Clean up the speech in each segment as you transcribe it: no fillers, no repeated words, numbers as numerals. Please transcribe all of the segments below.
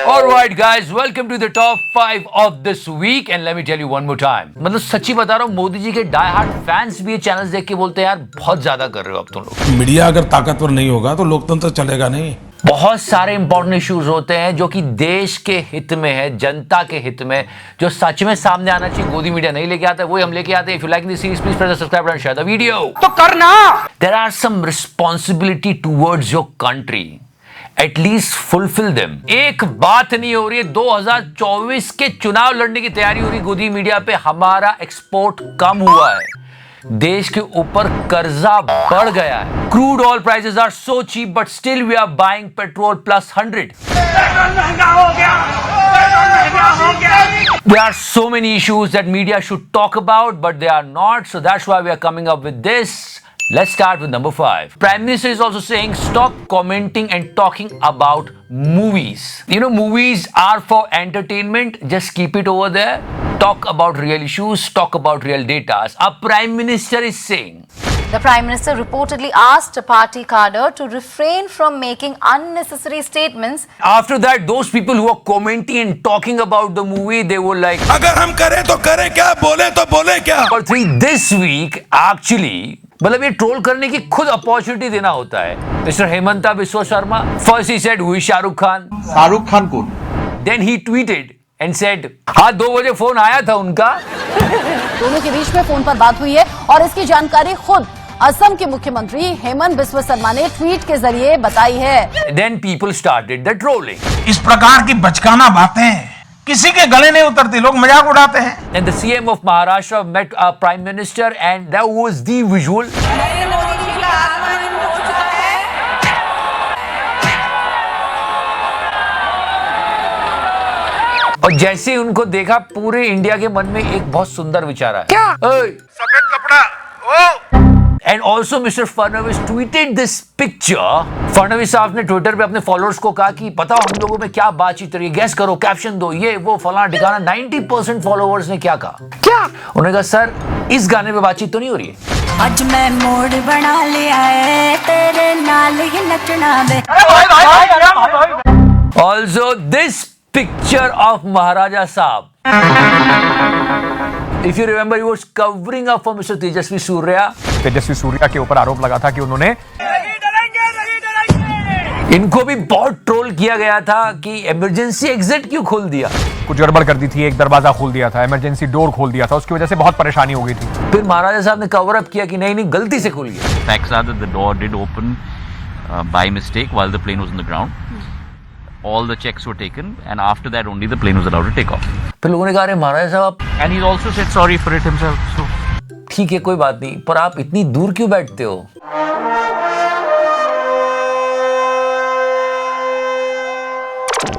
Alright guys, welcome to the top 5 of this week and let me tell you one more time. मतलब सच्ची बता रहा हूँ, मोदी जी के डाई हार्ड फैंस भी ये चैनल्स देख के बोलते हैं यार बहुत ज्यादा कर रहे हो अब तुम लोग। मीडिया अगर ताकतवर नहीं होगा तो लोकतंत्र चलेगा नहीं। बहुत सारे इंपॉर्टेंट इश्यूज होते हैं जो कि देश के हित में है, जनता के हित में, जो सच में सामने आना चाहिए। गोदी मीडिया नहीं लेके आता है, वही हम लेके आते हैं। If you like this series please press subscribe and share the video. तो करना। There are some responsibility towards your country, at least fulfil them. एक बात नहीं हो रही है, 2024 के चुनाव लड़ने की तैयारी हो रही गोदी मीडिया पे। हमारा एक्सपोर्ट कम हुआ है, देश के ऊपर कर्जा बढ़ गया है, crude oil prices are so cheap but still we are buying petrol plus 100। महंगा हो गया, महंगा हो गया। There are so many issues that media should talk about, but they are not. So that's why we are coming up with this. Let's start with number 5. Prime Minister is also saying stop commenting and talking about movies. You know, movies are for entertainment. Just keep it over there. Talk about real issues. Talk about real data. A Prime Minister is saying. The Prime Minister reportedly asked a party cadre to refrain from making unnecessary statements. After that, those people who are commenting and talking about the movie, they were like, अगर हम करें तो करें क्या, बोले तो बोले क्या। और this week, actually, मतलब ये ट्रोल करने की खुद अपॉर्चुनिटी देना होता है। Mister Hemanta Biswa Sarma, first he said who Shahrukh Khan. Shahrukh Khan कौन? Then he tweeted and said हाँ 2 बजे फोन आया था उनका। दोनों के बीच में फोन पर बात हुई है और इसकी जानकारी खुद असम के मुख्यमंत्री हेमंत बिस्वा शर्मा ने ट्वीट के जरिए बताई है। Then people started the trolling. इस प्रकार की बचकाना बातें किसी के गले नहीं उतरती, लोग मजाक उड़ाते हैं। And the CM of Maharashtra met a prime minister and that was the visual. और जैसे ही उनको देखा, पूरे इंडिया के मन में एक बहुत सुंदर विचार आया। क्या? सफेद कपड़ा। ओ And also Mr. Fadnavis tweeted this picture. Fadnavis साहब ने ट्विटर पे अपने फॉलोअर्स को कहा कि बताओ हम लोगों में क्या बातचीत रही है, गैस करो, कैप्शन दो, ये वो फलाना ठिकाना। 90% फॉलोअर्स ने क्या कहा? क्या? उन्होंने कहा सर इस गाने पे बातचीत तो नहीं हो रही है। आज मैं मोड़ बना लिया है, तेरे नाल ही नचना दे। Also this picture of Maharaja Saab. If you remember, he was covering up for Mr. Tejasvi Surya. Tejasvi Surya के ऊपर आरोप लगा था कि उन्होंने इनको भी बहुत ट्रोल किया गया था कि इमरजेंसी एग्जिट क्यों खोल दिया। कुछ गड़बड़ कर दी थी, एक दरवाजा खोल दिया था, इमरजेंसी डोर खोल दिया था, उसकी वजह से बहुत परेशानी हो गई थी। फिर महाराजा साहब ने कवर अप किया कि नहीं नहीं गलती से खोल गया। Facts are that the door did open by mistake while the plane was on the ground. All the checks were taken and after that only the plane was allowed to take off. फिर लोगों ने कहा अरे महाराजा साहब, And he's also said sorry for it himself. So ठीक है कोई बात नहीं, पर आप इतनी दूर क्यों बैठते हो?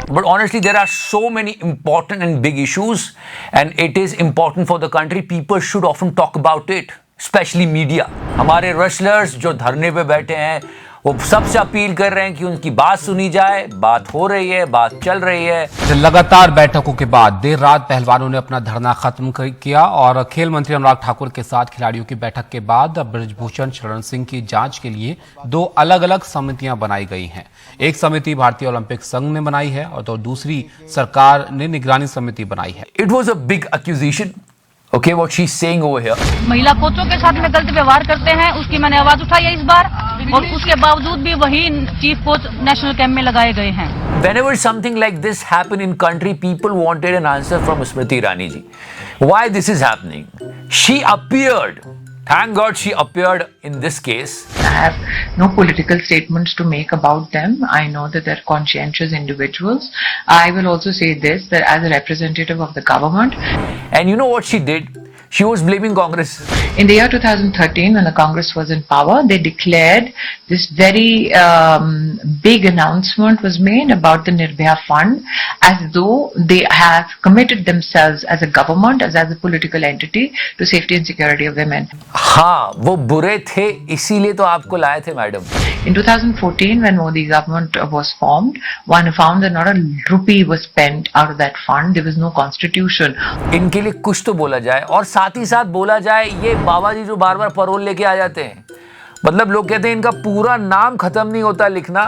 But honestly, there are so many important and big issues, and it is important for the country. People should often talk about it, especially media. हमारे रेसलर्स जो धरने पे बैठे हैं, वो सबसे अपील कर रहे हैं कि उनकी बात सुनी जाए। बात हो रही है, बात चल रही है। लगातार बैठकों के बाद देर रात पहलवानों ने अपना धरना खत्म किया और खेल मंत्री अनुराग ठाकुर के साथ खिलाड़ियों की बैठक के बाद ब्रजभूषण शरण सिंह की जांच के लिए 2 अलग-अलग समितियां बनाई गई हैं। एक समिति भारतीय ओलंपिक संघ ने बनाई है और तो दूसरी सरकार ने निगरानी समिति बनाई है। It was a big accusation. Okay, what she's saying over here. महिला कोचों के साथ में गलत व्यवहार करते हैं, उसकी मैंने आवाज उठाई है इस बार, और उसके बावजूद भी वही चीफ कोच नेशनल कैंप में लगाए गए हैं। Whenever something like this happened in country, people wanted an answer from Smriti Irani ji. Why this is happening? She appeared. Thank God she appeared in this case. I have no political statements to make about them. I know that they're conscientious individuals. I will also say this, that as a representative of the government. And you know what she did? She was blaming Congress. In the year 2013, when the Congress was in power, they declared this very big announcement was made about the Nirbhaya Fund, as though they have committed themselves as a government, as a political entity, to safety and security of women. हाँ, वो बुरे थे, इसीलिए तो आपको लाए थे madam. In 2014, when Modi government was formed, one found that not a rupee was spent out of that fund. There was no constitution. इनके लिए कुछ तो बोला जाए, और साथ ही साथ बोला जाए ये बाबा जी जो बार बार पैरोल लेके आ जाते हैं, मतलब लोग कहते हैं इनका पूरा नाम खत्म नहीं होता लिखना,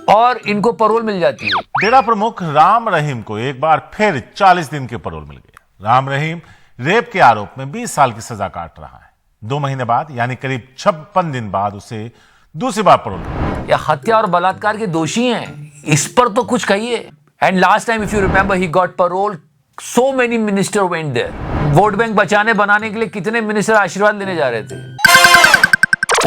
और इनको पैरोल मिल जाती है। डेरा प्रमुख राम रहीम को एक बार फिर 40 दिन के पैरोल मिल गए। राम रहीम रेप के आरोप में 20 साल की सजा काट रहा है। 2 महीने बाद यानी करीब 56 दिन बाद उसे दूसरी बार पैरोल मिला। या हत्या और बलात्कार के दोषी हैं, इस पर तो कुछ कहिए। And last time if you remember he got parole, so many minister went there. Vote bank बचाने बनाने के लिए कितने मिनिस्टर आशीर्वाद लेने जा रहे थे।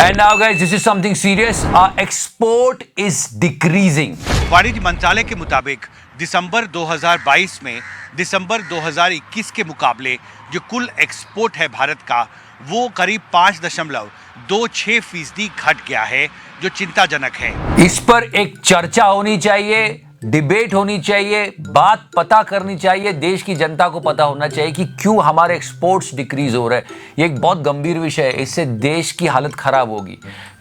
And now guys, this is something serious. Our export is decreasing. वाणिज्य मंत्रालय के मुताबिक दिसंबर 2022 में दिसंबर 2021 के मुकाबले जो कुल एक्सपोर्ट है भारत का, वो करीब 5.26% घट गया है, जो चिंताजनक है। इस पर एक चर्चा होनी चाहिए, डिबेट होनी चाहिए, बात पता करनी चाहिए, देश की जनता को पता होना चाहिए कि क्यों हमारे एक्सपोर्ट्स डिक्रीज हो रहे हैं। ये एक बहुत गंभीर विषय है, इससे देश की हालत खराब होगी।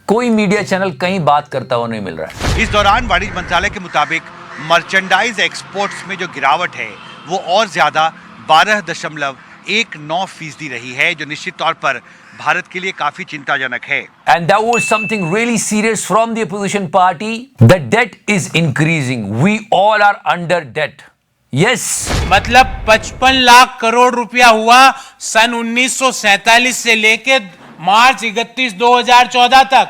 कोई मीडिया चैनल कहीं बात करता हुआ नहीं मिल रहा है। इस दौरान वाणिज्य मंत्रालय के मुताबिक मर्चेंडाइज एक्सपोर्ट्स में जो गिरावट है वो और ज्यादा 12.19% रही है, जो निश्चित तौर पर भारत के लिए काफी चिंताजनक है। And that was something really serious from the opposition party. The debt is increasing. We all are under debt. Yes. मतलब 55 लाख करोड़ रुपया हुआ सन 1947 से लेके मार्च 31, 2014 तक,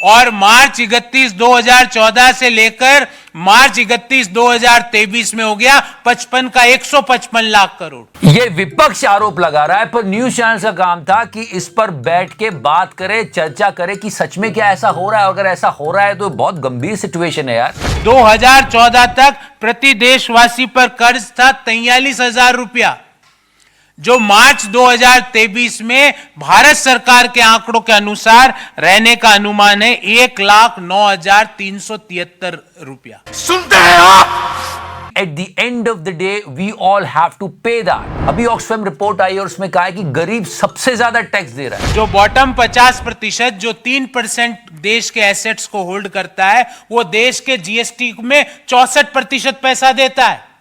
और मार्च 31, 2014 से लेकर मार्च 31, 2023 में हो गया 55 का 155 लाख करोड़। ये विपक्ष आरोप लगा रहा है, पर न्यूज चैनल का काम था कि इस पर बैठ के बात करे, चर्चा करे कि सच में क्या ऐसा हो रहा है। अगर ऐसा हो रहा है तो बहुत गंभीर सिचुएशन है यार। 2014 तक प्रति देशवासी पर कर्ज था 43,000 रुपया, जो मार्च 2023 में भारत सरकार के आंकड़ों के अनुसार रहने का अनुमान है 1,09,373 रुपया। सुनते हैं आप? At the end of the day, we all have to pay that. अभी ऑक्सफैम रिपोर्ट आई और उसमें कहा है कि गरीब सबसे ज्यादा टैक्स दे रहा है। जो बॉटम 50%, जो 3% देश के एसेट्स को होल्ड करता है, वो देश के जीएसटी में 64% पैसा देता है,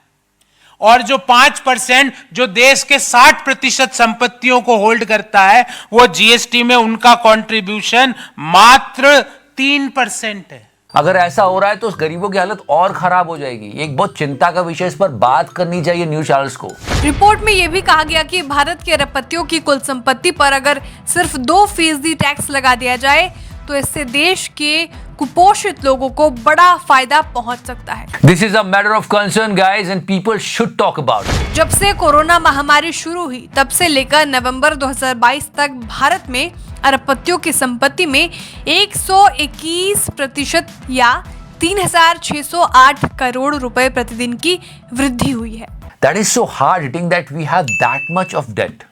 और जो 5% जो देश के 60% संपत्तियों को होल्ड करता है, वो जीएसटी में उनका कंट्रीब्यूशन मात्र 3% है। अगर ऐसा हो रहा है तो उस गरीबों की हालत और खराब हो जाएगी। एक बहुत चिंता का विषय, इस पर बात करनी चाहिए न्यूज चैनल्स को। रिपोर्ट में यह भी कहा गया कि भारत के अरबपतियों की कुल संपत्ति पर अगर सिर्फ 2% टैक्स लगा दिया जाए तो इससे देश के कुपोषित लोगों को बड़ा फायदा पहुंच सकता है। This is a matter of concern, guys, and people should talk about it. जब से कोरोना महामारी शुरू हुई तब से लेकर नवंबर 2022 तक भारत में अरबपतियों की संपत्ति में 121% या 3,608 करोड़ रुपए प्रतिदिन की वृद्धि हुई है। That is so hard hitting that we have that much of debt.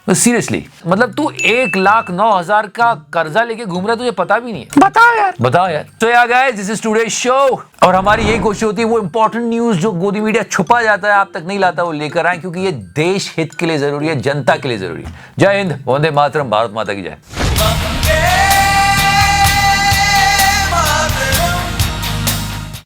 Seriously, मतलब तू 1,09,000 का कर्जा लेके घूम रहा है, तुझे पता भी नहीं है। बताओ यार। तो यार guys, this is today show, और हमारी यही कोशिश होती है वो इंपॉर्टेंट न्यूज जो गोदी मीडिया छुपा जाता है, आप तक नहीं लाता, वो लेकर आए, क्योंकि ये देश हित के लिए जरूरी है, जनता के लिए जरूरी है। जय हिंद, वंदे मातरम, भारत माता की जय।